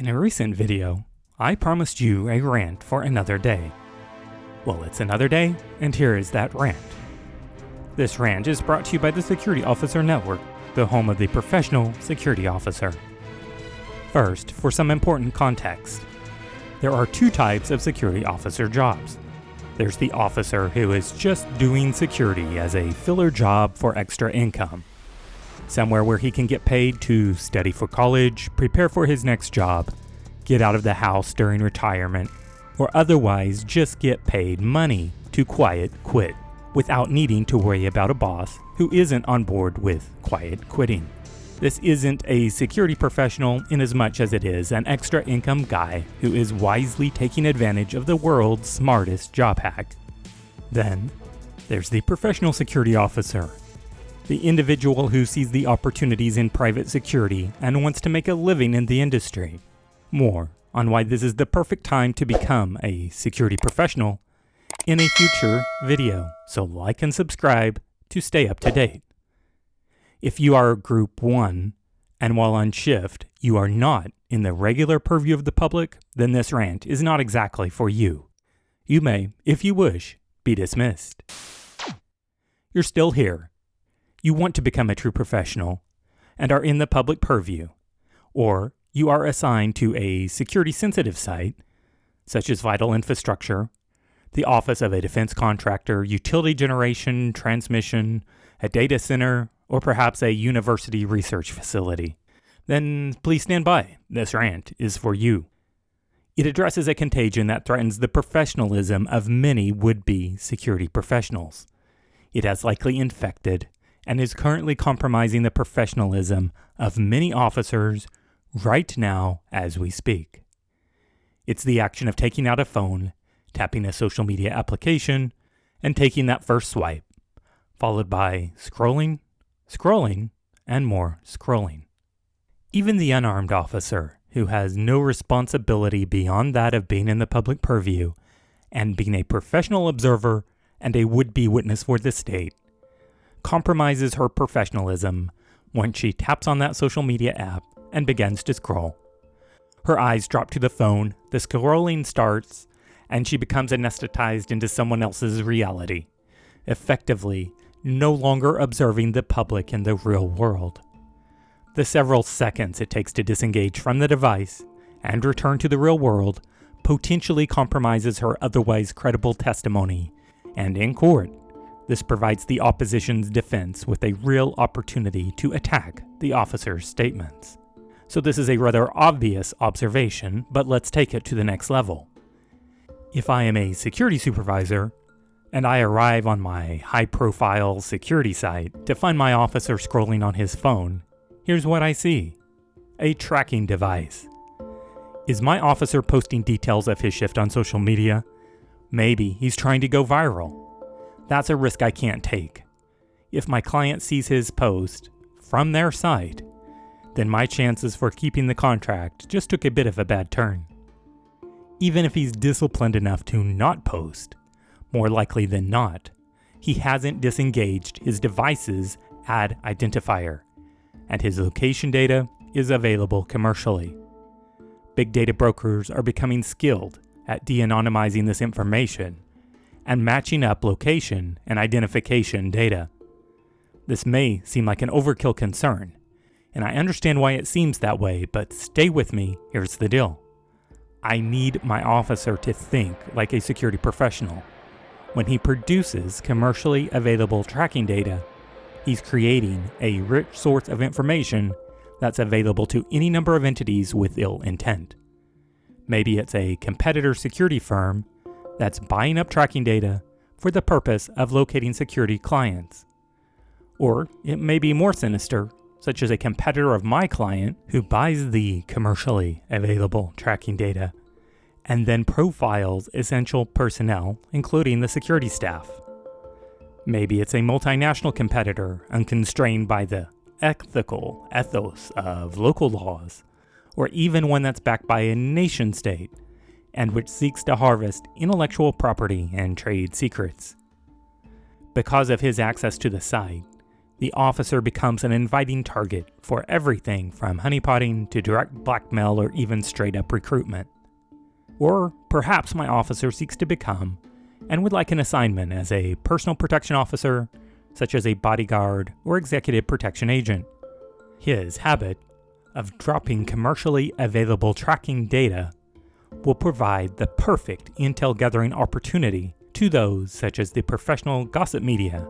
In a recent video, I promised you a rant for another day. Well, it's another day, and here is that rant. This rant is brought to you by the Security Officer Network, the home of the professional security officer. First, for some important context, there are two types of security officer jobs. There's the officer who is just doing security as a filler job for extra income. Somewhere where he can get paid to study for college, prepare for his next job, get out of the house during retirement, or otherwise just get paid money to quiet quit without needing to worry about a boss who isn't on board with quiet quitting. This isn't a security professional in as much as it is an extra income guy who is wisely taking advantage of the world's smartest job hack. Then, there's the professional security officer. The individual who sees the opportunities in private security and wants to make a living in the industry. More on why this is the perfect time to become a security professional in a future video, so like and subscribe to stay up to date. If you are Group 1, and while on shift, you are not in the regular purview of the public, then this rant is not exactly for you. You may, if you wish, be dismissed. You're still here. You want to become a true professional and are in the public purview, or you are assigned to a security-sensitive site, such as vital infrastructure, the office of a defense contractor, utility generation, transmission, a data center, or perhaps a university research facility. Then please stand by. This rant is for you. It addresses a contagion that threatens the professionalism of many would-be security professionals. It has likely infected and is currently compromising the professionalism of many officers right now as we speak. It's the action of taking out a phone, tapping a social media application, and taking that first swipe, followed by scrolling, and more scrolling. Even the unarmed officer, who has no responsibility beyond that of being in the public purview and being a professional observer and a would-be witness for the state, compromises her professionalism once she taps on that social media app and begins to scroll. Her eyes drop to the phone, the scrolling starts, and she becomes anesthetized into someone else's reality, effectively no longer observing the public in the real world. The several seconds it takes to disengage from the device and return to the real world potentially compromises her otherwise credible testimony, and in court, this provides the opposition's defense with a real opportunity to attack the officer's statements. So this is a rather obvious observation, but let's take it to the next level. If I am a security supervisor, and I arrive on my high-profile security site to find my officer scrolling on his phone, here's what I see. A tracking device. Is my officer posting details of his shift on social media? Maybe he's trying to go viral. That's a risk I can't take. If my client sees his post from their site, then my chances for keeping the contract just took a bit of a bad turn. Even if he's disciplined enough to not post, more likely than not, he hasn't disengaged his device's ad identifier, and his location data is available commercially. Big data brokers are becoming skilled at de-anonymizing this information and matching up location and identification data. This may seem like an overkill concern, and I understand why it seems that way, but stay with me, here's the deal. I need my officer to think like a security professional. When he produces commercially available tracking data, he's creating a rich source of information that's available to any number of entities with ill intent. Maybe it's a competitor security firm that's buying up tracking data for the purpose of locating security clients. Or it may be more sinister, such as a competitor of my client who buys the commercially available tracking data and then profiles essential personnel, including the security staff. Maybe it's a multinational competitor unconstrained by the ethical ethos of local laws, or even one that's backed by a nation state and which seeks to harvest intellectual property and trade secrets. Because of his access to the site, the officer becomes an inviting target for everything from honeypotting to direct blackmail or even straight-up recruitment. Or perhaps my officer seeks to become and would like an assignment as a personal protection officer, such as a bodyguard or executive protection agent. His habit of dropping commercially available tracking data will provide the perfect intel gathering opportunity to those such as the professional gossip media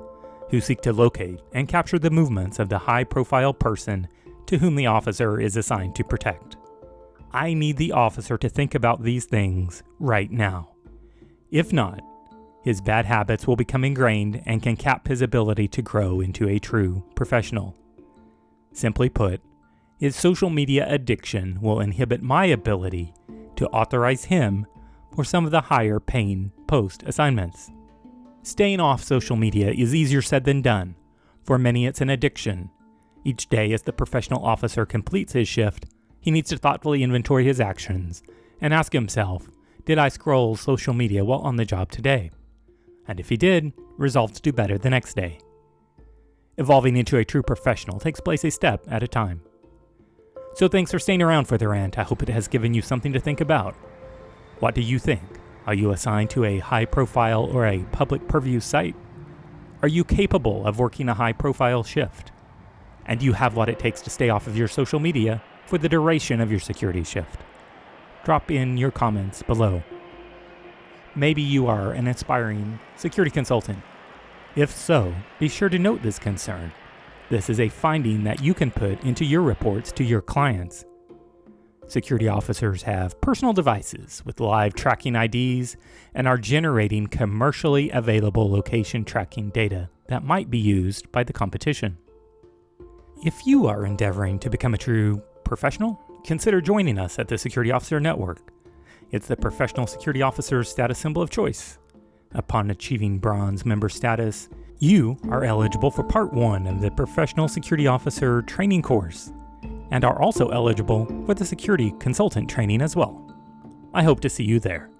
who seek to locate and capture the movements of the high-profile person to whom the officer is assigned to protect. I need the officer to think about these things right now. If not, his bad habits will become ingrained and can cap his ability to grow into a true professional. Simply put, his social media addiction will inhibit my ability to authorize him for some of the higher paying post assignments. Staying off social media is easier said than done. For many, it's an addiction. Each day as the professional officer completes his shift, he needs to thoughtfully inventory his actions and ask himself, did I scroll social media while on the job today? And if he did, resolve to do better the next day. Evolving into a true professional takes place a step at a time. So thanks for staying around for the rant. I hope it has given you something to think about. What do you think? Are you assigned to a high-profile or a public purview site? Are you capable of working a high-profile shift? And do you have what it takes to stay off of your social media for the duration of your security shift? Drop in your comments below. Maybe you are an aspiring security consultant. If so, be sure to note this concern. This is a finding that you can put into your reports to your clients. Security officers have personal devices with live tracking IDs and are generating commercially available location tracking data that might be used by the competition. If you are endeavoring to become a true professional, consider joining us at the Security Officer Network. It's the professional security officer's status symbol of choice. Upon achieving bronze member status, you are eligible for Part 1 of the Professional Security Officer Training course, and are also eligible for the Security Consultant training as well. I hope to see you there.